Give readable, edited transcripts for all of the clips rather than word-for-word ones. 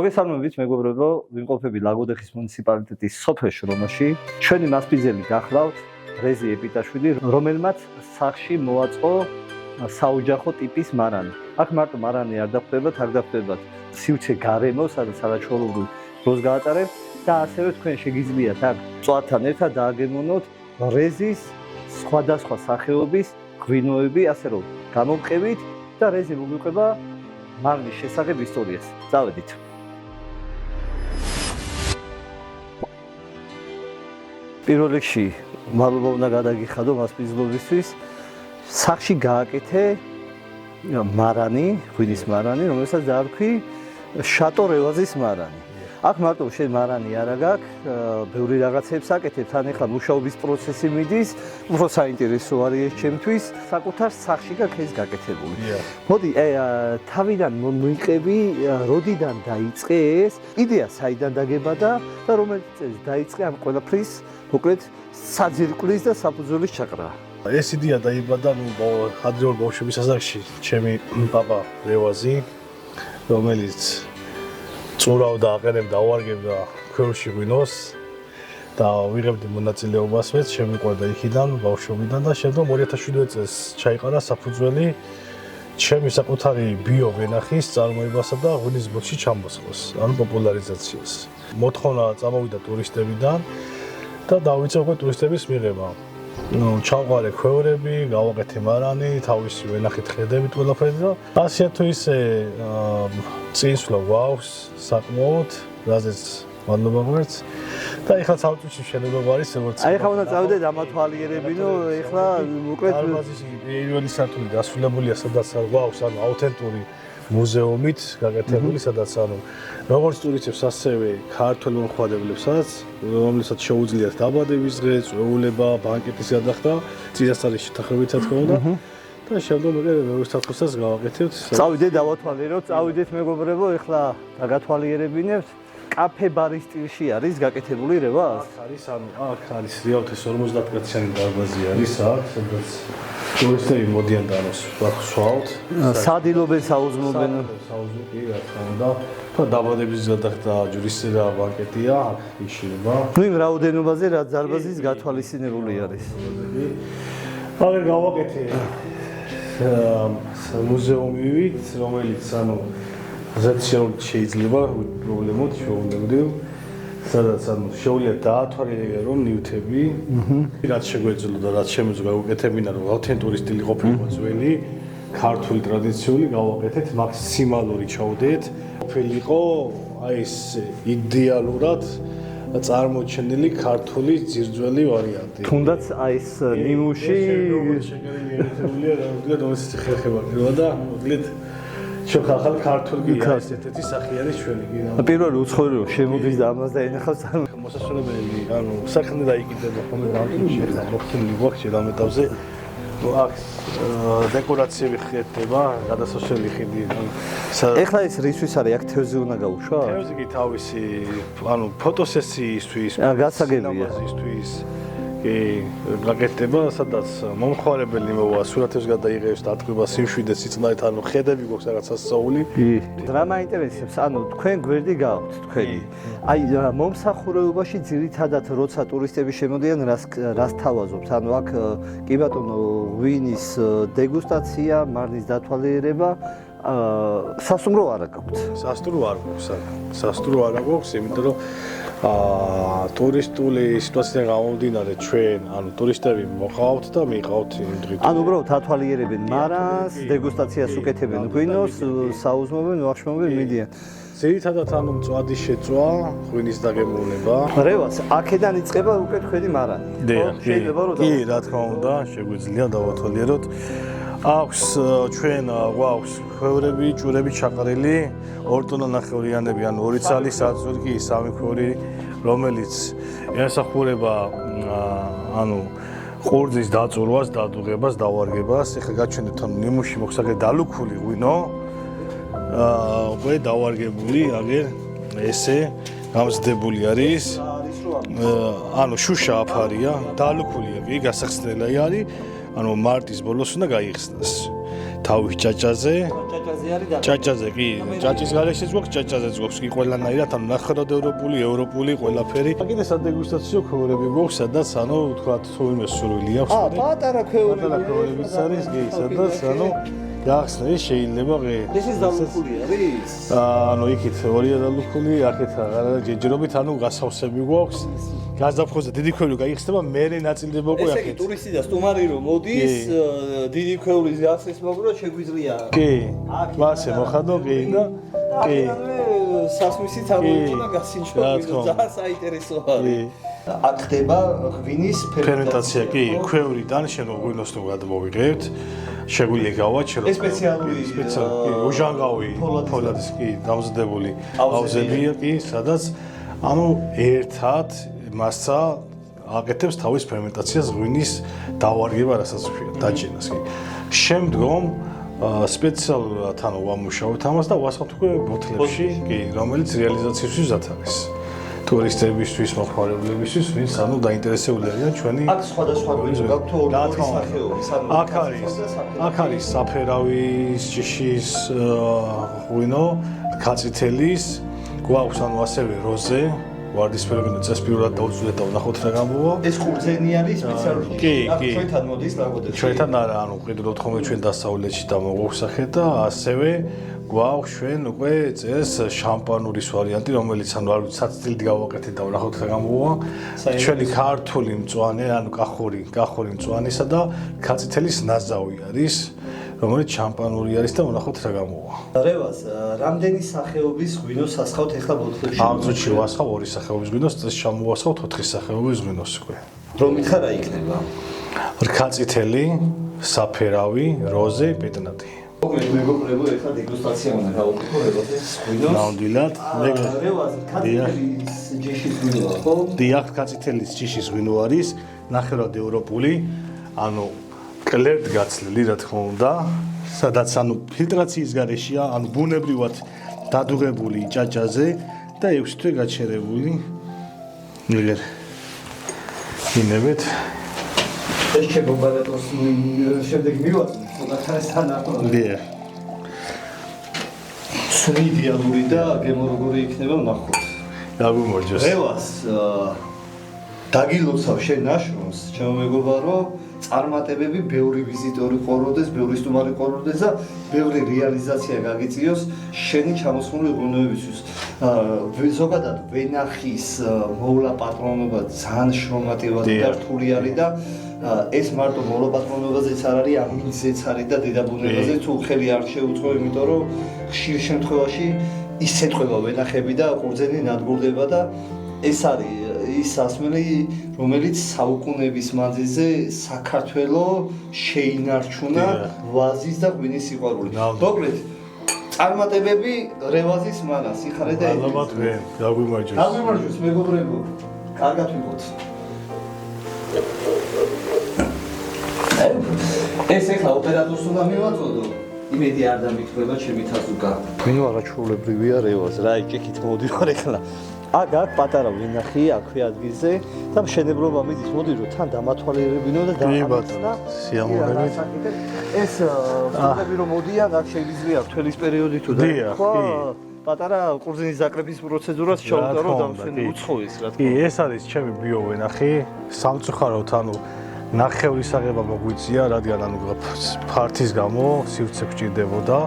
მოგესალმებით მეგობრებო, ვიმყოფები ლაგოდეხის მუნიციპალიტეტის სოფელში, რომელში ჩვენი მასპინძელი გახლავთ რეზი ეპიტაშვილი, რომელმაც სახში მოაწყო საოჯახო ტიპის მარანი. აქ მარტო მარანი არ დახვდებათ, აქ დახვდებათ სივრცე გარემო, სადაც არაჩვეულებრივ დროს გაატარებთ და ასევე თქვენ შეგიძლიათ აქ მწვადთან ერთად დააგემოვნოთ რეზის სხვადასხვა სახეობის ღვინოები, ასე რომ გამომყევით და რეზი მოგიყვება მარნის შესახებ ისტორიას. წავედით. პირველ რიგში მადლობა უნდა გადაგიხადო მასპინძლობისთვის. სახში გააკეთე მარანი, ღვინის მარანი, რომელსაც დაარქვი შატო რევაზის მარანი. აქ მარტო შენ მარანი არა გაქვს, ბევრი რაღაცებს აკეთებ, თან ახლა მუშაობის პროცესი მიდის, უფრო საინტერესო არის ეს ჩემთვის, საკუთარ სახში გაქვს ეს გაკეთებული. მოდი, თავიდან მოიყევი, როდიდან დაიწყე ეს, იდეა საიდან დაგებადა და რომელიც წელს დაიწყე ამ ყველაფრის, მოკლედ საძირკვლის და საფუძვლის ჩაკრა. ეს იდეა დაიბადა ადრეულ ბავშვობის ასაკში, ჩემი პაპა რევაზი, რომელიც წურავდა, აყენებდა, ავარგებდა ქვევრში ღვინოს და ვიღებდი მონაწილეობას მეც, შემიყვარდა იქიდან, ბავშვობიდან და შემდგომ 2007 წელს ჩაიყარა საფუძველი ჩემი საკუთარი ბიო ვენახის წარმოებასა და ღვინის ბოქში ჩამოსვლას, ანუ პოპულარიზაციას. მოთხოვნა წამოვიდა ტურისტებიდან და დავიწყე უკვე ტურისტების მიღება. ჩავყარე ქვევრები, გავაკეთე მარანი, თავისი ვენახით ხედებით ყველაფერი და ასე თუ ისე წინსვლა ვავს საკმაოდ, რაზეც მადლობა გვერდს და ეხლა წავწუჩი მშენებლობა არის როგორც აი ხა უნდა წავიდე დამათვალიერებინო, ეხლა მოკლედ დარბაზის პირველი სართული დასრულებულია, სადაც ვავს ანუ აუთენტური მუზეუმით გაკეთებული, სადაც ანუ როგორც ტურისტებს, ასევე ქართველ მომხმარებლებსაც, რომლებსაც შეუძლიათ დაბადების დღე, წვეულება, ბანკეტის გადახდა, წინასწარი შეთანხმებით რა თქმა უნდა. და შემდგომ მეორე საფუძველს გავაკეთებთ. წავიდე დავათვალიეროთ, წავიდეთ მეგობრებო, ეხლა დაგათვალიერებინებთ. კაფე ბარის სტილში არის გაკეთებული რევა? აქ არის, ანუ აქ არის რეალთის 50 კაციანი დარბაზი არის აქ, სადაც ტურისტები მოდიან და სვავთ. სადილობენ, საუზმობენ. საუზმობი რა თქმა უნდა. და დაბადების გადახდა, ჯვრისება, ბანკეტია, აქ იშლება. ნუ იმ რაოდენობაზე რაც დარბაზის გათვალისწინებული არის. აღარ გავაკეთე მუზეუმივით, რომელიც ანუ ზეცშეულ შეიძლება პრობლემოთ შეუძლებლად, სადაც ანუ შეუძლია დაათვალიერებინა რომ ნივთები, რაც შეგვეძლო და რაც შემეძლო გავუკეთებინა რომ აუთენტური სტილი ყოფილიყო ძველი, ქართული ტრადიციული გავაკეთეთ, მაქსიმალური ჩავდეთ, ყოფილიყო აი ეს იდეალურად წარმოჩენილი ქართული ძირძველი ვარიანტი. თუნდაც აი ეს ნიმუში შეგერილია რომელსაც ხერხება პირველა და მოკლედ შეხახალ ქართული ესეთი სახიანი ჩვენი კი. პირველი უცხოური რომ შემოდის და ამას დაინახავს მოსასწრებელი, ანუ საქმე დაიკიდება ხოლმე დამჭირში და მოხსნილი გვაქვს შედამეტავზე. აქ დეკორაციები ხდება, გადასასვლელი ხიდი. ეხლა ეს რისთვის არის? აქ თევზი უნდა გაუშვა? თევზი კი თავისი, ანუ ფოტოსესიისთვის, გასაგებია. კი, გაკეთდება, სადაც მომხმარებელი მოვა, სურათებს გადაიღებს და ატყუება სიმშვიდეს სიწყნარით, ანუ ხედები გვაქვს რაღაც სასწაული. კი. რა მაინტერესებს, ანუ თქვენ გვერდი გაქვთ თქვენი. აი მომსახურებაში ძირითადად როცა ტურისტები შემოდიან, რას თავაზობთ? ანუ აქ კი ბატონო, ღვინის დეგუსტაცია, მარნის დათვალიერება სასტუმრო არა გაქვთ. სასტუმრო არ გვაქვს, სასტუმრო არ გვაქვს, იმიტომ რომ ტურისტული სიტუაციიდან გამომდინარე ჩვენ, ანუ ტურისტები მოყავთ და მიყავთ იმ დღით. ანუ უბრალოდ ათვალიერებენ მარანს, დეგუსტაციას უკეთებენ ღვინოს, საუზმობენ, ვახშმობენ, მიდიან. ძირითადად ანუ მწვადის შეწვა, ღვინის დაგემოვნება. რევას, აქედან იწყება უკვე თქვენი მარანი. შეიძლება რომ კი, რა თქმა უნდა, შეგვიძლია დავათვალიეროთ. აქვს ჩვენ გვაქვს ქვევრები, ჭურები ჩაყრილი, 2 ტონა ნახევრიანები, ანუ 2 წალის აწვერი კი 3 ქვევრი, რომელიც ემსახურება ანუ ყურძის დაწურვას, დადუღებას, დავარგებას. ეხლა გაჩვენებთ ანუ ნიმუში მოხსაგე დალუქული ღვინო, უკვე დავარგებული, აგერ ესე გამზდებული არის. ანუ შუშა აფარია, დალუქულია, კი, გასახსნელია არის. ანუ მარტის ბოლოს უნდა გაიხსნას. თავის ჭაჭაზე ჭაჭაზე კი ჭაჭის გარეშეც გვაქვს ჭაჭაზეც გვაქვს კი ყველანაირად ანუ ნახევარდევროპული ევროპული ყველაფერი კიდე სადეგუსტაციო ქვევრები გვაქვს სადაც ანუ თქვა თურმე სურვილი აქვს პატარა ქვევრებიც არის კი სადაც ანუ გახსნა ის შეიძლება კი ეს ის დალუქული არის ანუ იქით ორია დალუქული აქეთ ჯერჯერობით ანუ გასავსები გვაქვს გაზაფხულზე დიდი ქვევრი გაიხსნება მერე ნაწილდება უკვე აქეთ. ესე იგი ტურისტი და სტუმარი რომ მოდის დიდი ქვევრის გახსნის მოგროდ შეგვიძლია. კი. მასე მოხადო კი და კი. სასმისით ამოიწონა გასინჯვა ძალიან საინტერესო არის. აქ ხდება ღვინის ფერმენტაცია კი ქვევრიდან შენო ღვინოს თუ გადმოვიღებთ შეგვიძლია გავაჩეროთ სპეციალური უჟანგავი ფოლადის კი დამზადებული ავზებია კი სადაც ანუ ერთად მასა აკეთებს თავის ფერმენტაციას ღვინის დავარგება რასაც ვქვია დაჭინას კი შემდგომ სპეციალურად ანუ ვამუშავებთ ამას და ვასხავთ უკვე ბოთლებში კი რომელიც რეალიზაციისთვის არის ტურისტებისთვის მოხმარებლებისთვის ვინც ანუ დაინტერესებული არიან ჩვენი აქ სხვადასხვა ღვინო გაქვთ ორი სახეობის აქ არის საფერავის ჯიშის ღვინო კაციტელის გვაქვს ანუ ასევე როზე ვარდისფერი ღვინო წესპირულად დაუძვლეთ და ვნახოთ რა გამოვა ეს ყურძენი არის სპეციალური კი ჩვენთან მოდის ნაკოდებში ჩვენთან არა ანუ ყიდულობთ ხოლმე ჩვენ დასავლეთში და მოგვახსახეთ და ასევე გვაქვს ჩვენ უკვე წეს შამპანურის ვარიანტი რომელიც ანუ არ ვიცი საცდილით გავაკეთეთ და ვნახოთ რა გამოვა ჩვენი ქართული მწვანე ანუ კახური მწვანისა და კაციტელის ნაზავი არის რომელიც შამპანური არის და ვნახოთ რა გამოვა. რევას, რამდენი სახეობის ღვინოს ასხავთ ახლა ბოთლებში? ამ წუთში ვასხავ 2 სახეობის ღვინოს, წეს შემოვასხავთ 4 სახეობის ღვინოს უკვე. რომ მითხარ რა იქნება? რქაწითელი, საფერავი, როზე, პეტნატი. მეგობრებო, ახლა დეგუსტაცია უნდა გავუკეთო რევაზის ღვინოს. ნამდვილად. რევას, რქაწითელის ჯიშის ღვინოა, ხო? დიახ, რქაწითელის ჯიშის ღვინო არის, ნახევრად ევროპული, ანუ კლერტ გაცლილი რა თქმა უნდა, სადაც ანუ ფილტრაციის გარეშეა, ანუ ბუნებრივად დადუღებული ჭაჭაზე და 6 თვე გაჩერებული. მიგერ. ინებეთ. ეს შეგობარეთოს შემდეგ მივაწვდით, ხოდახალესთან ახლა. დიახ. სულიდიალური და გემო როგორი იქნება ნახოთ. დაგუმორჯოს. რევას დაგილოცავ შენ ნაშრომს, ჩემო მეგობარო, წარმატებები, ბევრი ვიზიტორი ყოლოდეს, ბევრი სტუმარი ყოლოდეს და ბევრი რეალიზაცია გაგიწიოს შენი ჩამოსხმული ღვინოებისთვის. ზოგადად ვენახის მოვლა პატრონობა ძალიან შრომატევად და რთული არის და ეს მარტო მოვლა პატრონობაზეც არ არის, ამინზეც არის და დედაბუნებაზე თუ ხელი არ შეუწყო, იმიტომ რომ ხშირ შემთხვევაში ისეთყვება ვენახები და ყურძენი ნადგურდება და ეს არის ის სასმელი, რომელიც საუკუნეების მანძილზე საქართველოს შეინარჩუნა ვაზის და ღვინის სიყვარული. მოკლედ, წარმატებები რევაზის მანას, იხარე და ალბათ ვენ, გაგვიმარჯოს. გაგვიმარჯოს მეგობრებო. კარგად ვიყოთ. ეს ახლა ოპერატორს უნდა მივაწოდო. იმედი არ დამიტყვება ჩემი თაზუკა. ვინო არაჩვეულებრივია რევაზ, რა ჭიქით მოდივარ ახლა. აქ პატარა ვინახი აქვე ადგილზე და მშენებლობა მიდის მოდი რომ თან დამათვალიერებინო და დაამატნა სიამოვნებით ეს ფულები რომ მოდიან აქ შეიძლება თველის პერიოდი თუ და ხო პატარა ყურძნის ზაკრების პროცედურას ჩაუტარო და მშვენი უცხოის რა თქმა უნდა კი ეს არის ჩემი ბიო ვინახი სამწუხაროდ ანუ ნახევრის აღება მოგვიწია რადგან ანუ ფართის გამო სივრცე გჭირდებოდა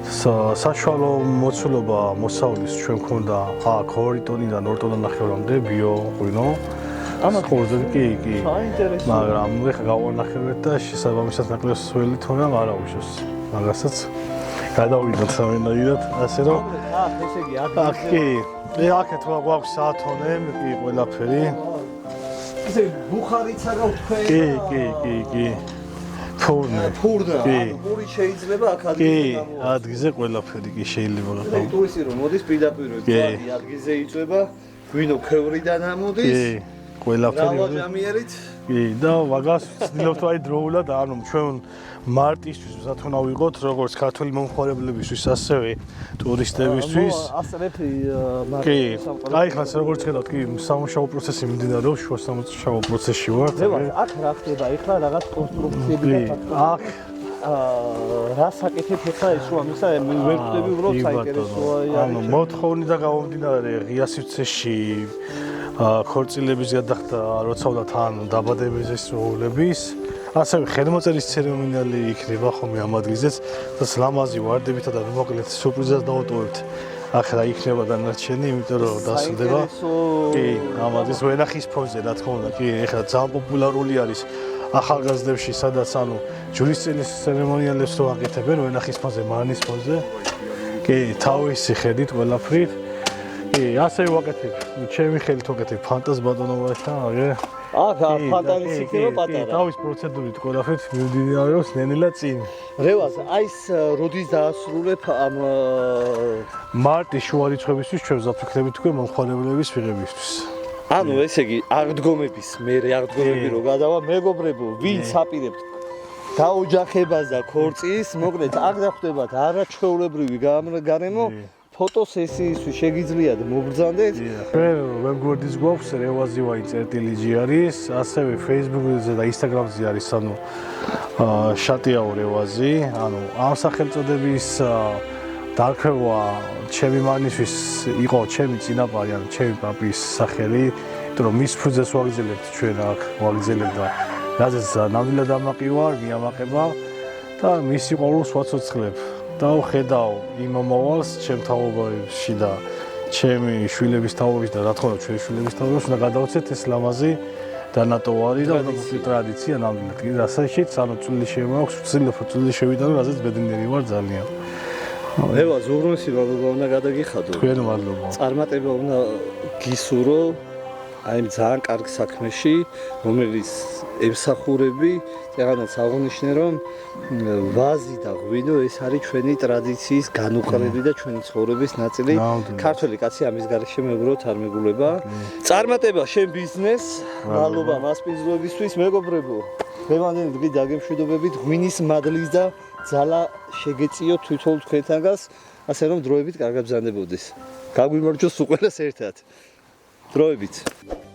საშუალო მოცულობა მოსავლის ჩვენ მქონდა აქ 2 ტონიდან 2 ტონა ნახევრამდე ბიო ღვინო. ამას ყურზე კი. საინტერესო. მაგრამ ეხლა გავანახებთ და შესაბამისად ნაკლებს სველი თორემ არ აუშვეს. მაგასაც გადავიდოთ სამენაირად, ასე რომ ესე იგი ადგილზე. კი. აქეთ გვაქვს საათონე, კი ყველაფერი. ესე ბუხარიცა გაქვთ თქვენ? კი. ფურნა. პური შეიძლება აქ ადგილზე გამოვა. კი, ადგილზე ყველაფერი კი შეიძლება გახდეს. ტურისტი რომ მოდის პირდაპირ ადგილზე იწვება, ღვინო ქვევრიდან ამოდის. კი, ყველაფერი. რავაჟამიერით კი და მაგას ვცდილობთ აი დროულად ანუ ჩვენ მარტისთვის ვსად უნდა ვიყოთ როგორც ქართული მომხმარებლებისთვის ასევე ტურისტებისთვის ასწრებ კი აი ხას როგორც ხედავთ კი სამუშაო პროცესი მიმდინარეობს შუა სამუშაო პროცესში ვარ აქ რა ხდება ეხლა რაღაც კონსტრუქციები და აქ რა საკეთებ ეხლა ეს რომ ამისა ვერ ვხვდები უბრალოდ საინტერესოა ანუ მოთხოვნი და გამომდინარე ღია სივრცეში ქორწილების გადახდა როცა უნდა თან დაბადების შესრულების ასევე ხელმოწერის ცერემონიალი იქნება ხოლმე ამ ადგილზეც და ლამაზი ვარდებით და მოკლედ სურპრიზად დავუტოვებთ ახლა იქნება დანარჩენი იმიტომ რომ დასრულდება კი ამადის ვენახის ფონზე რა თქმა უნდა კი ეხლა ძალიან პოპულარული არის ახალგაზრდებში სადაც ანუ ჯვრისწილის ცერემონიალებს რო აკეთებენ ვენახის ფონზე მარნის ფონზე კი თავისი ხედით ყველაფრით კი ასევე ვაკეთებ ჩემი ხელით ვაკეთებ ფანტაზ ბატონობასთან აგე აქ ფანტაზი იქნება პატარა თავის პროცედურით ყველაფერს მიმდინარეობს ნენელა წინ რევაზ აი ეს როდის დაასრულებ ამ მარტის შუა რიცხვებისთვის ჩვენ ვზაფხულებით უკვე მომხმარებლების მიღებისთვის ანუ ესე იგი აღდგომების მე აღდგომები რო გადავა მეგობრებო ვინც აპირებთ დაოჯახებას და ქორწილს მოკლედ აქ დახვდებათ არაჩვეულებრივი გარემო ფოტოსესიისთვის შეგიძლიათ მობრძანდეთ. ჩვენ ვებგვერდის გვაქვს რევაზი ვაი წერტილი არის, ასევე Facebook-ზე და Instagram-ზე არის, ანუ შატიაო რევაზი, ანუ ამ სახელწოდების დარქმევა ჩემი მანისთვის იყო ჩემი წინაპარი, ანუ ჩემი პაპის სახელი, იმიტომ რომ მის ფუძეს ვაგრძელებთ ჩვენ აქ, ვაგრძელებ და რაზეც ნამდვილად ამაყივარ, მიამაყება და მისი ყოველს ვაცოცხლებ. და ვხედავ იმ მომავალს ჩემ თაობებში და ჩემი შვილების თაობებში და რა თქმა უნდა ჩვენი შვილების თაობებში უნდა გადავცეთ ეს ლამაზი დანატოვარი და ტრადიცია ნამდვილად კი რასაც ანუ წვლილი შემოაქვს ვცდილობ წვლილი შევიტანო რაზეც ბედნიერი ვარ ძალიან ევას უღრმესი მადლობა უნდა გადაგიხადო თქვენ მადლობა წარმატება უნდა გისურვო აი ძალიან კარგ საქმეში რომელიც ემსახურები რაღაცა აღნიშნე რომ ვაზი და ღვინო ეს არის ჩვენი ტრადიციის განუყრელი და ჩვენი ცხოვრების ნაწილი ქართველი კაცი ამის გარეშე მეგობრებო არ მეგულება წარმატება შენ ბიზნესს მადლობა მასპინძლობისთვის მეგობრებო დღევანდელი დღე დაგემშვიდობებით ღვინის მადლის და ძალა შეგეწიო თვითონ თქვენთანგანს ასე რომ დროებით კარგად ბრძანდებოდეს გაგვიმარჯოს უყურეს ერთად დროებით